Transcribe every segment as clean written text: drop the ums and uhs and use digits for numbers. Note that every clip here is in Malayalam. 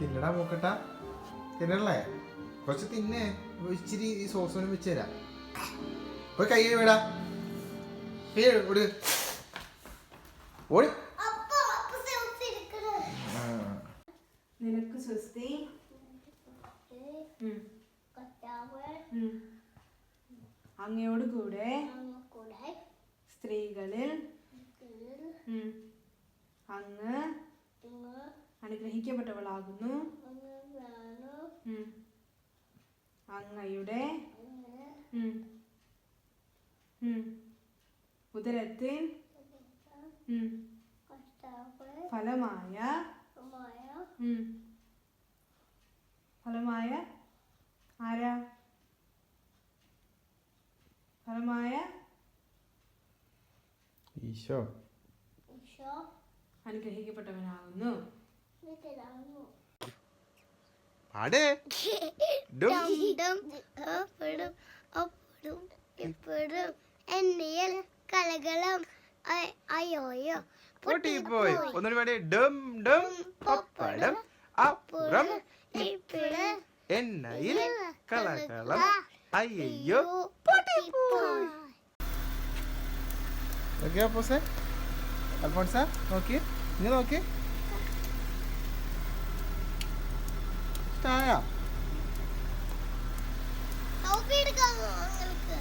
തിന്നടാ മൂക്കട്ട തിന്നല്ലേ കുറച്ച് തിന്നെ ഇച്ചിരി ഈ സോസോനും വെച്ച് തരാം പോയി കൈ വേടാ ഓടി ഓടി നിനക്ക് സ്വസ്തി അങ്ങയോട് കൂടെ സ്ത്രീകളിൽ അങ്ങ് അനുഗ്രഹിക്കപ്പെട്ടവളാകുന്നു. അങ്ങയുടെ ഉദരത്തിൽ ഫലമായ ആരാ ഫലമായ ഈശോ അനുഗ്രഹിക്കപ്പെട്ടവനാകുന്നു. പാടേ എന്നിൽ കലകളും അയ്യോയോ പൊട്ടിപ്പോയി ഒന്നൊരു പാടി ഡം ഡം പപ്പടം അപ്പുറം ഇപ്പഴ് എണ്ണയിൽ കളകളം അയ്യോ പൊട്ടിപ്പോയി. നോക്കിയാ പോസേ അൽഫോൺസ നോക്കി ഇങ്ങ് നോക്കി ഇഷ്ടായ ടോപ്പി എടുക്കാമോ നിങ്ങൾക്ക്?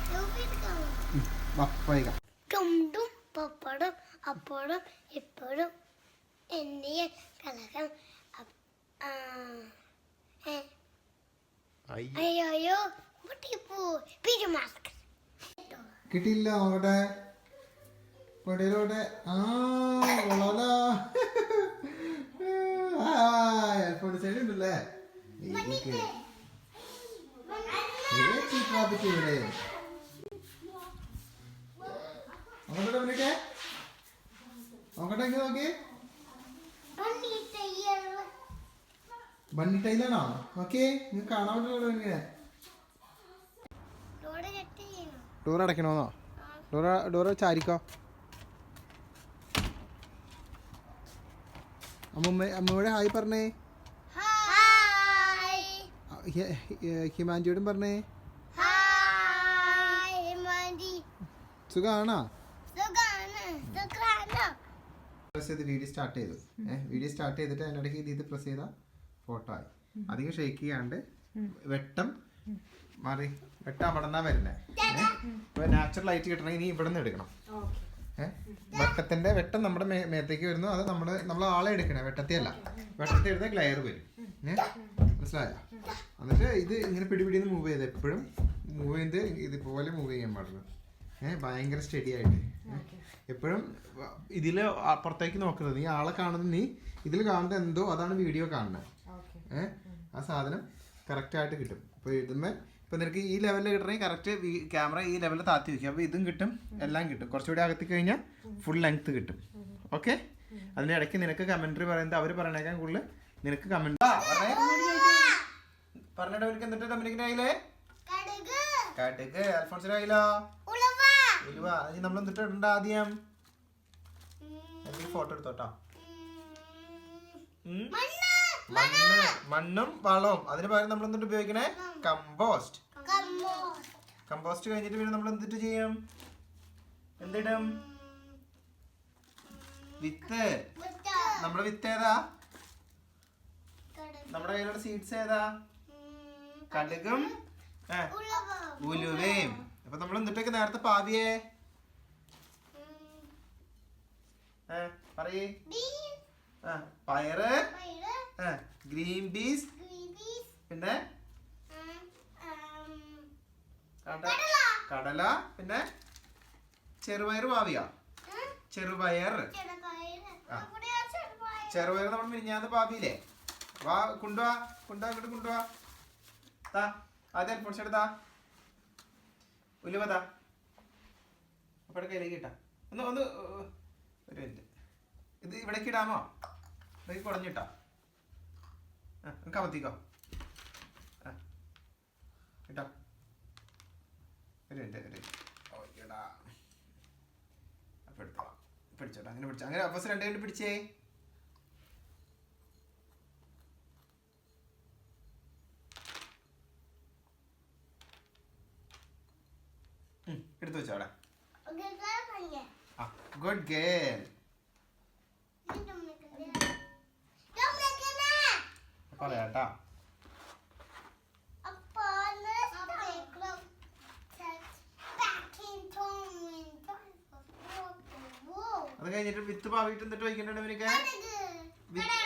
ടോപ്പി എടുക്കാമോ? വപ്പൈക ടും പപ്പടം അപ്പടം ഇപ്പഴും എന്നിയ കലകം അയ്യോ പൊട്ടിപ്പോയി. പിന്നെ മാസ്ക് കിട്ടിയില്ല നോക്കട്ടെ കൊടയിലോട്ടെ കൊള്ളാലോ എയർപോർട്ട് സൈഡ് ഉണ്ടല്ലേ ഇവിടെ നോക്കട്ടെ വിളിക്കേ നോക്കട്ടെ ഇങ്ങനെ നോക്കി ബണ്ണി ടൈലാണോ ഓക്കെ നിങ്ങൾക്ക് കാണാൻ പറ്റുള്ളൂ ഇങ്ങനെ ഡോർ അടയ്ക്കണോന്നോ ഡോർ ചാരിക്കോ അമ്മയോടെ ഹായ് പറഞ്ഞേ ഹിമാൻജിയോടും പറഞ്ഞേ സുഖാണോ പ്രസ് ചെയ്ത് വീഡിയോ സ്റ്റാർട്ട് ചെയ്തു വീഡിയോ സ്റ്റാർട്ട് ചെയ്തിട്ട് അതിനിടയ്ക്ക് ഇത് പ്രസ് ചെയ്ത ഫോട്ടോ ആയി അധികം ഷേക്ക് ചെയ്യാണ്ട് വെട്ടം മാറി വെട്ടം അവിടെ നിന്നാ വരുന്നേ ഇപ്പൊ നാച്ചുറൽ ലൈറ്റ് കിട്ടണമെങ്കിൽ ഇനി ഇവിടെ നിന്ന് എടുക്കണം വെട്ടത്തിന്റെ വെട്ടം നമ്മുടെ മേത്തേക്ക് വരുന്നു അത് നമ്മൾ ആളെ എടുക്കണേ വെട്ടത്തെ അല്ല വെട്ടത്തെ എടുത്ത ഗ്ലെയർ വരും മനസ്സിലായോ എന്നിട്ട് ഇത് ഇങ്ങനെ പിടിപിടിന്ന് മൂവ് ചെയ്ത് എപ്പോഴും മൂവ് ചെയ്ത് ഇതുപോലെ മൂവ് ചെയ്യാൻ പാടുള്ളൂ ഭയങ്കര സ്റ്റഡി ആയിട്ട് എപ്പോഴും ഇതില് പുറത്തേക്ക് നോക്കുന്നത് നീ ആളെ കാണുന്നത് നീ ഇതിൽ കാണുന്നത് എന്തോ അതാണ് വീഡിയോ കാണുന്നത് ആ സാധനം കറക്റ്റ് ആയിട്ട് കിട്ടും ഇപ്പൊ ഇതുമ്മേ ഇപ്പൊ നിനക്ക് ഈ ലെവലിൽ കിട്ടണമെങ്കിൽ കറക്റ്റ് ക്യാമറ ഈ ലെവലിൽ താത്തി വയ്ക്കും അപ്പൊ ഇതും കിട്ടും എല്ലാം കിട്ടും കുറച്ചുകൂടി അകത്തി കഴിഞ്ഞാൽ ഫുൾ ലെങ്ത് കിട്ടും ഓക്കെ അതിന്റെ ഇടയ്ക്ക് നിനക്ക് കമന്ററി പറയുന്നത് അവർ പറയണേക്കാൻ കൂടുതൽ നിനക്ക് കമന്റ് പറഞ്ഞിട്ട് അവർക്ക് എന്നിട്ട് ഡൊമിനിക്കിന്റെ കയ്യിലേ കടുക് അൽഫോൺസിന്റെ കയ്യിലോ ഉലുവ അത് നമ്മൾ എന്നിട്ട് ഇടണ്ട ആദ്യം ഫോട്ടോ എടുത്തോട്ടോ മണ്ണും വളവും അതിന് പകരം നമ്മൾ എന്നിട്ട് ഉപയോഗിക്കണേ കമ്പോസ്റ്റ് കഴിഞ്ഞിട്ട് പിന്നെ നമ്മൾ എന്തിട്ട് ചെയ്യും എന്തിടും വിത്ത് നമ്മുടെ വിത്ത് ഏതാ നമ്മുടെ കയ്യിലുള്ള സീഡ്സ് ഏതാ കടുകും ഉലുവയും അപ്പൊ നമ്മൾ എന്നിട്ടൊക്കെ നേരത്തെ പാവിയേ പറയേ പയറ് ഗ്രീൻ പീസ് പിന്നെ കടല പിന്നെ ചെറുപയർ പാവിയാ ചെറുപയർ ചെറുപയർ നമ്മൾ മിനിഞ്ഞാന്ന് പാവിയില്ലേ വാ കൊണ്ടുവാ ഇങ്ങോട്ട് കൊണ്ടുവാ ആദ്യം പൊടിച്ചെടുത്താ ഉലുവതാ അപ്പോഴെ കയ്യിലേക്ക് ഇട്ടാ ഒന്ന് ഒരു മിനിറ്റ് ഇത് ഇവിടേക്ക് ഇടാമോ ഇവിടേക്ക് കുടഞ്ഞിട്ടാ കമത്തിക്കോ ഇട്ടോ ഒരു മിനിറ്റ് ഓടാ അപ്പോൾ എടുത്തോളാം പിടിച്ചോട്ടോ അങ്ങനെ പിടിച്ചോ അങ്ങനെ ഫസ്റ്റ് രണ്ട് കൈ പിടിച്ചേ എടുത്തു വെച്ചോ അവിടെ. ഗഗ ആ ഗുഡ് ഗേൾ. പറയാട്ടാ. അത് കഴിഞ്ഞിട്ട് വിത്ത് പാവിട്ട് എന്നിട്ട് ഒഴിക്കണ്ടേ ഇവനൊക്കെ?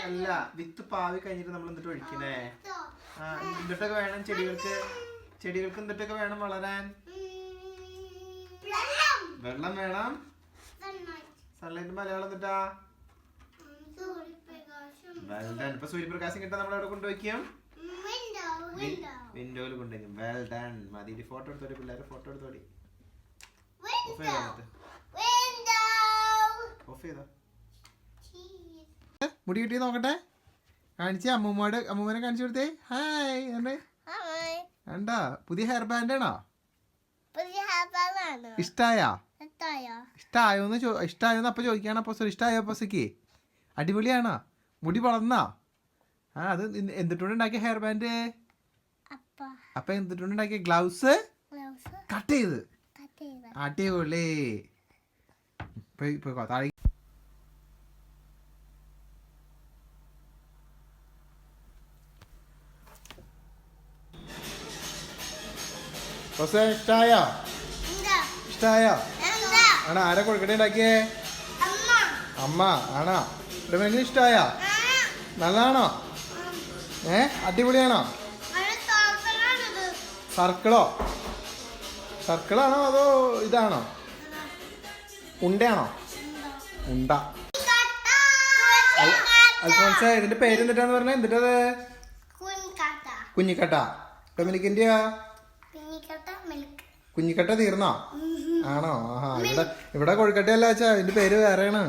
അല്ല, വിത്ത് പാവി കഴിഞ്ഞിട്ട് നമ്മൾ എന്നിട്ട് ഒഴിക്കണേ. ആ എന്തിട്ടൊക്കെ വേണം ചെടികൾക്ക്? ചെടികൾക്ക് എന്തിട്ടൊക്കെ വേണം വളരാൻ? വെള്ളം വേണം. സൺലൈറ്റ് മലയാളം എന്നിട്ടാ വെൽ ഡൺ. ഇപ്പൊ സൂര്യപ്രകാശം കിട്ടാൻ നമ്മൾ എവിടെ കൊണ്ടുവയ്ക്കും? വിൻഡോയിൽ കൊണ്ടുവയ്ക്കും. Well done. മതി. ഫോട്ടോ എടുത്തോടി പിള്ളേരെ, ഫോട്ടോ എടുത്തോടി. ഓഫ് ചെയ്തോ എന്നിട്ട്? ഓഫ് ചെയ്തോ? മുടി കിട്ടി നോക്കട്ടെ. കാണിച്ചേ അമ്മൂമ്മനെ കാണിച്ചു കൊടുത്തേ. ഹായ് എന്നെ കണ്ടാ? പുതിയ ഹെയർ ബാൻഡ് ആണോ? ഇഷ്ടായോ? ഇഷ്ടായോന്ന് അപ്പൊ ചോദിക്കാണ്. അപ്പൊ ഇഷ്ടായോ അപ്പൊക്ക്? അടിപൊളിയാണോ? മുടി വളർന്നാ? ആ അത് എന്തിട്ടുണ്ടാക്കിയ ഹെയർ ബാൻഡ്? അപ്പൊ എന്തിട്ടുണ്ടാക്കിയ ഗ്ലൗസ് കട്ട് ചെയ്ത് അടിപൊളി. താഴെ ഇഷ്ടായോ? ഇഷ്ടായോ? ആണോ? ആരാ കൊടുക്കട്ടെ ഉണ്ടാക്കിയേ? അമ്മ ആണോ? ഇവിടെ ഇഷ്ടായോ? നല്ലതാണോ? അടിപൊളിയാണോ? സർക്കിളാണോ അതോ ഇതാണോ? ഉണ്ടയാണോ? ഉണ്ട. അൽഫോൻസ ഇതിന്റെ പേര് എന്നിട്ടാന്ന് പറഞ്ഞ? എന്നിട്ടത് കുഞ്ഞിക്കട്ട. ഡൊമിനിക്കിന്റെയോ? കുഞ്ഞിക്കട്ട തീർന്നോ? ആണോ? ആഹാ. ഇവിടെ കൊഴുക്കട്ടയല്ല വെച്ചാ ഇതിന്റെ പേര് വേറെയാണ്.